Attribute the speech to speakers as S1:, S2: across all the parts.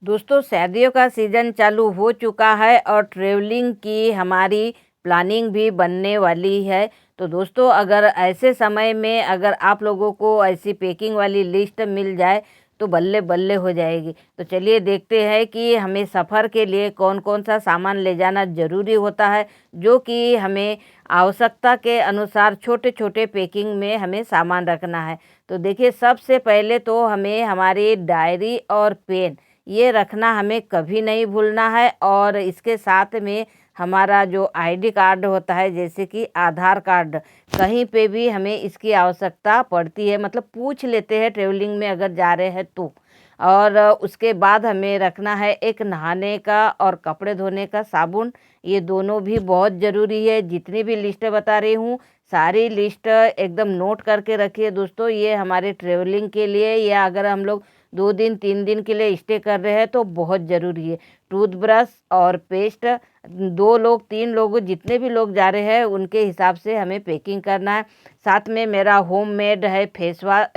S1: दोस्तों सर्दियों का सीज़न चालू हो चुका है और ट्रैवलिंग की हमारी प्लानिंग भी बनने वाली है। तो दोस्तों अगर ऐसे समय में अगर आप लोगों को ऐसी पैकिंग वाली लिस्ट मिल जाए तो बल्ले बल्ले हो जाएगी। तो चलिए देखते हैं कि हमें सफ़र के लिए कौन कौन सा सामान ले जाना ज़रूरी होता है, जो कि हमें आवश्यकता के अनुसार छोटे छोटे पैकिंग में हमें सामान रखना है। तो देखिए सबसे पहले तो हमें हमारी डायरी और पेन ये रखना हमें कभी नहीं भूलना है। और इसके साथ में हमारा जो आईडी कार्ड होता है, जैसे कि आधार कार्ड, कहीं पे भी हमें इसकी आवश्यकता पड़ती है, मतलब पूछ लेते हैं ट्रेवलिंग में अगर जा रहे हैं तो। और उसके बाद हमें रखना है एक नहाने का और कपड़े धोने का साबुन। ये दोनों भी बहुत ज़रूरी है। जितनी भी लिस्ट बता रही हूँ सारी लिस्ट एकदम नोट करके रखिए दोस्तों। ये हमारे ट्रेवलिंग के लिए या अगर हम लोग 2 दिन 3 दिन के लिए स्टे कर रहे हैं तो बहुत ज़रूरी है। टूथब्रश और पेस्ट, 2 लोग 3 लोग जितने भी लोग जा रहे हैं उनके हिसाब से हमें पैकिंग करना है। साथ में मेरा होममेड है फेस वाश,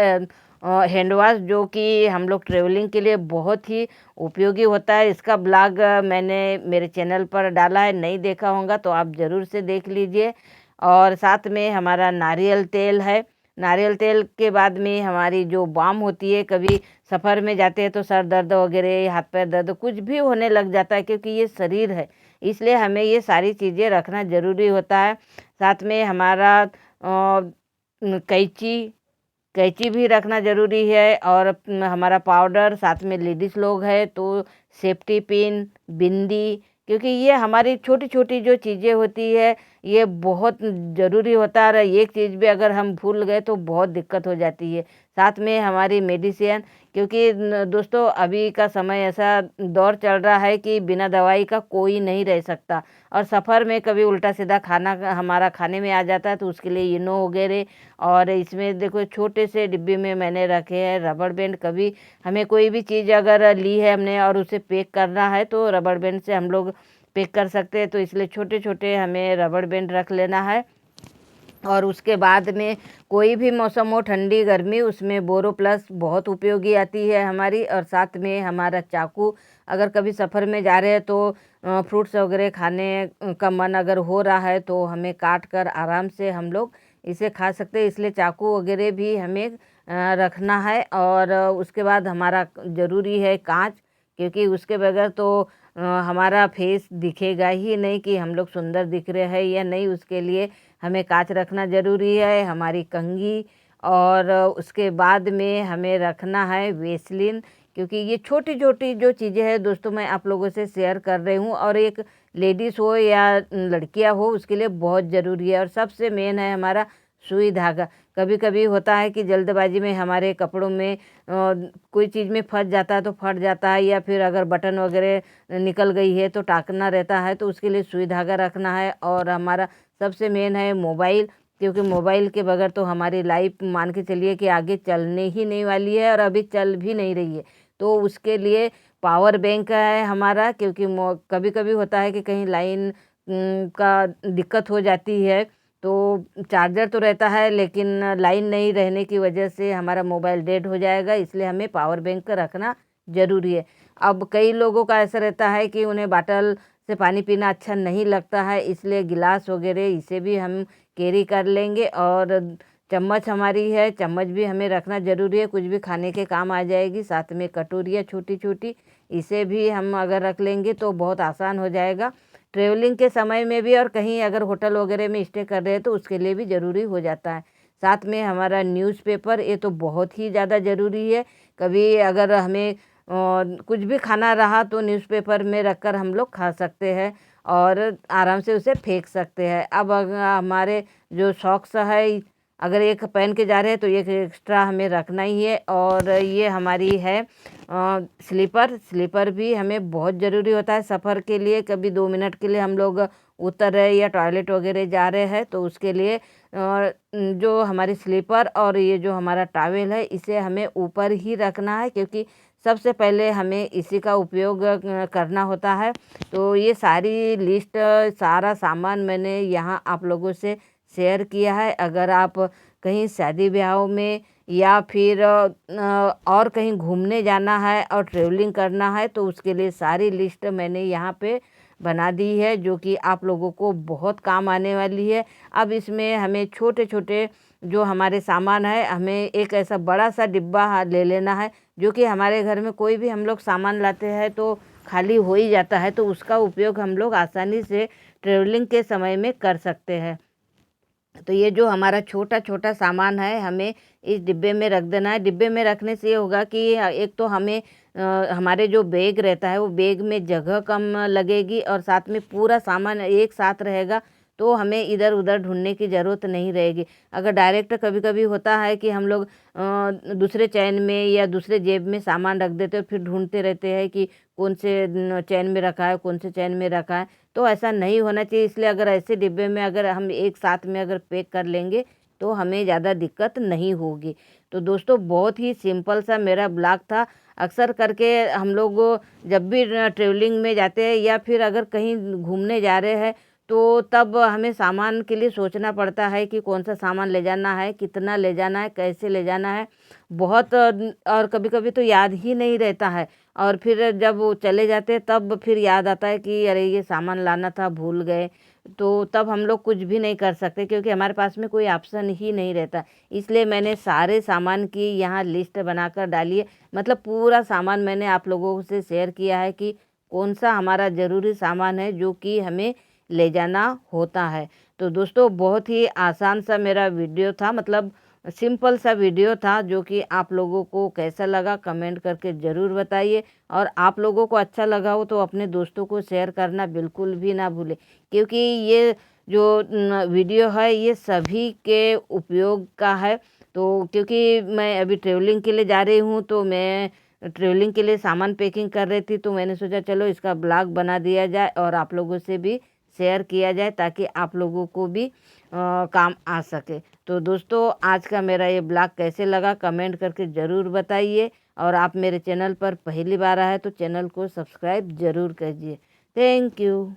S1: हैंड वाश, जो कि हम लोग ट्रेवलिंग के लिए बहुत ही उपयोगी होता है। इसका ब्लॉग मैंने मेरे चैनल पर डाला है, नहीं देखा होगा तो आप ज़रूर से देख लीजिए। और साथ में हमारा नारियल तेल है। नारियल तेल के बाद में हमारी जो बाम होती है, कभी सफ़र में जाते हैं तो सर दर्द वगैरह, हाथ पैर दर्द कुछ भी होने लग जाता है, क्योंकि ये शरीर है, इसलिए हमें ये सारी चीज़ें रखना ज़रूरी होता है। साथ में हमारा कैंची कैंची भी रखना ज़रूरी है। और हमारा पाउडर, साथ में लेडीज़ लोग हैं तो सेफ्टी पिन, बिंदी, क्योंकि ये हमारी छोटी छोटी जो चीज़ें होती है ये बहुत ज़रूरी होता है। और एक चीज़ भी अगर हम भूल गए तो बहुत दिक्कत हो जाती है। साथ में हमारी मेडिसिन, क्योंकि दोस्तों अभी का समय ऐसा दौर चल रहा है कि बिना दवाई का कोई नहीं रह सकता। और सफ़र में कभी उल्टा सीधा खाना हमारा खाने में आ जाता है तो उसके लिए इनो वगैरह। और इसमें देखो छोटे से डिब्बे में मैंने रखे हैं रबड़ बैंड। कभी हमें कोई भी चीज़ अगर ली है हमने और उसे पैक करना है तो रबड़ बैंड से हम लोग पैक कर सकते हैं, तो इसलिए छोटे छोटे हमें रबड़ बैंड रख लेना है। और उसके बाद में कोई भी मौसम हो, ठंडी गर्मी, उसमें बोरो प्लस बहुत उपयोगी आती है हमारी। और साथ में हमारा चाकू, अगर कभी सफ़र में जा रहे हैं तो फ्रूट्स वगैरह खाने का मन अगर हो रहा है तो हमें काट कर आराम से हम लोग इसे खा सकते हैं, इसलिए चाकू वगैरह भी हमें रखना है। और उसके बाद हमारा ज़रूरी है कांच, क्योंकि उसके बगैर तो हमारा फेस दिखेगा ही नहीं कि हम लोग सुंदर दिख रहे हैं या नहीं। उसके लिए हमें कांच रखना ज़रूरी है। हमारी कंघी, और उसके बाद में हमें रखना है वेसलिन, क्योंकि ये छोटी छोटी जो चीज़ें हैं दोस्तों मैं आप लोगों से शेयर कर रही हूँ। और एक लेडीज़ हो या लड़कियाँ हो उसके लिए बहुत ज़रूरी है। और सबसे मेन है हमारा सुई धागा। कभी कभी होता है कि जल्दबाजी में हमारे कपड़ों में कोई चीज़ में फंस जाता है तो फट जाता है, या फिर अगर बटन वगैरह निकल गई है तो टाकना रहता है, तो उसके लिए सुई धागा रखना है। और हमारा सबसे मेन है मोबाइल, क्योंकि मोबाइल के बगैर तो हमारी लाइफ मान के चलिए कि आगे चलने ही नहीं वाली है, और अभी चल भी नहीं रही है। तो उसके लिए पावर बैंक है हमारा, क्योंकि कभी कभी होता है कि कहीं लाइन का दिक्कत हो जाती है, तो चार्जर तो रहता है लेकिन लाइन नहीं रहने की वजह से हमारा मोबाइल डेड हो जाएगा, इसलिए हमें पावर बैंक रखना ज़रूरी है। अब कई लोगों का ऐसा रहता है कि उन्हें बाटल से पानी पीना अच्छा नहीं लगता है, इसलिए गिलास वगैरह इसे भी हम कैरी कर लेंगे। और चम्मच हमारी है, चम्मच भी हमें रखना ज़रूरी है, कुछ भी खाने के काम आ जाएगी। साथ में कटोरियाँ छोटी छोटी, इसे भी हम अगर रख लेंगे तो बहुत आसान हो जाएगा ट्रेवलिंग के समय में भी। और कहीं अगर होटल वगैरह में स्टे कर रहे हैं तो उसके लिए भी ज़रूरी हो जाता है। साथ में हमारा न्यूज़पेपर, ये तो बहुत ही ज़्यादा ज़रूरी है। कभी अगर हमें कुछ भी खाना रहा तो न्यूज़पेपर में रखकर हम लोग खा सकते हैं और आराम से उसे फेंक सकते हैं। अब अगर हमारे जो सॉक्स है, अगर एक पहन के जा रहे हैं तो एक एक्स्ट्रा हमें रखना ही है। और ये हमारी है स्लीपर। स्लीपर भी हमें बहुत ज़रूरी होता है सफ़र के लिए। कभी 2 मिनट के लिए हम लोग उतर रहे या टॉयलेट वगैरह जा रहे हैं तो उसके लिए जो हमारी स्लीपर और ये जो हमारा टॉवेल है इसे हमें ऊपर ही रखना है, क्योंकि सबसे पहले हमें इसी का उपयोग करना होता है। तो ये सारी लिस्ट, सारा सामान मैंने यहाँ आप लोगों से शेयर किया है। अगर आप कहीं शादी ब्याहों में या फिर और कहीं घूमने जाना है और ट्रैवलिंग करना है, तो उसके लिए सारी लिस्ट मैंने यहाँ पे बना दी है, जो कि आप लोगों को बहुत काम आने वाली है। अब इसमें हमें छोटे छोटे जो हमारे सामान है, हमें एक ऐसा बड़ा सा डिब्बा ले लेना है, जो कि हमारे घर में कोई भी हम लोग सामान लाते हैं तो खाली हो ही जाता है, तो उसका उपयोग हम लोग आसानी से ट्रैवलिंग के समय में कर सकते हैं। तो ये जो हमारा छोटा छोटा सामान है, हमें इस डिब्बे में रख देना है। डिब्बे में रखने से ये होगा कि एक तो हमें हमारे जो बैग रहता है वो बैग में जगह कम लगेगी, और साथ में पूरा सामान एक साथ रहेगा, तो हमें इधर उधर ढूंढने की ज़रूरत नहीं रहेगी। अगर डायरेक्ट कभी कभी होता है कि हम लोग दूसरे चैन में या दूसरे जेब में सामान रख देते हैं, फिर ढूंढते रहते हैं कि कौन से चैन में रखा है, कौन से चैन में रखा है। तो ऐसा नहीं होना चाहिए। इसलिए अगर ऐसे डिब्बे में अगर हम एक साथ में अगर पैक कर लेंगे तो हमें ज़्यादा दिक्कत नहीं होगी। तो दोस्तों, बहुत ही सिंपल सा मेरा ब्लॉग था। अक्सर करके हम लोग जब भी ट्रैवलिंग में जाते हैं या फिर अगर कहीं घूमने जा रहे हैं, तो तब हमें सामान के लिए सोचना पड़ता है कि कौन सा सामान ले जाना है, कितना ले जाना है, कैसे ले जाना है। बहुत और कभी कभी तो याद ही नहीं रहता है, और फिर जब वो चले जाते हैं तब फिर याद आता है कि अरे ये सामान लाना था, भूल गए। तो तब हम लोग कुछ भी नहीं कर सकते, क्योंकि हमारे पास में कोई ऑप्शन ही नहीं रहता। इसलिए मैंने सारे सामान की यहाँ लिस्ट बनाकर डाली है। मतलब पूरा सामान मैंने आप लोगों से शेयर किया है कि कौन सा हमारा ज़रूरी सामान है जो कि हमें ले जाना होता है। तो दोस्तों, बहुत ही आसान सा मेरा वीडियो था, मतलब सिंपल सा वीडियो था, जो कि आप लोगों को कैसा लगा कमेंट करके ज़रूर बताइए। और आप लोगों को अच्छा लगा हो तो अपने दोस्तों को शेयर करना बिल्कुल भी ना भूलें, क्योंकि ये जो वीडियो है ये सभी के उपयोग का है। तो क्योंकि मैं अभी ट्रैवलिंग के लिए जा रही हूँ, तो मैं ट्रैवलिंग के लिए सामान पैकिंग कर रही थी, तो मैंने सोचा चलो इसका ब्लॉग बना दिया जाए और आप लोगों से भी शेयर किया जाए, ताकि आप लोगों को भी काम आ सके। तो दोस्तों, आज का मेरा ये ब्लॉग कैसे लगा कमेंट करके ज़रूर बताइए। और आप मेरे चैनल पर पहली बार आए तो चैनल को सब्सक्राइब ज़रूर कीजिए। Thank you.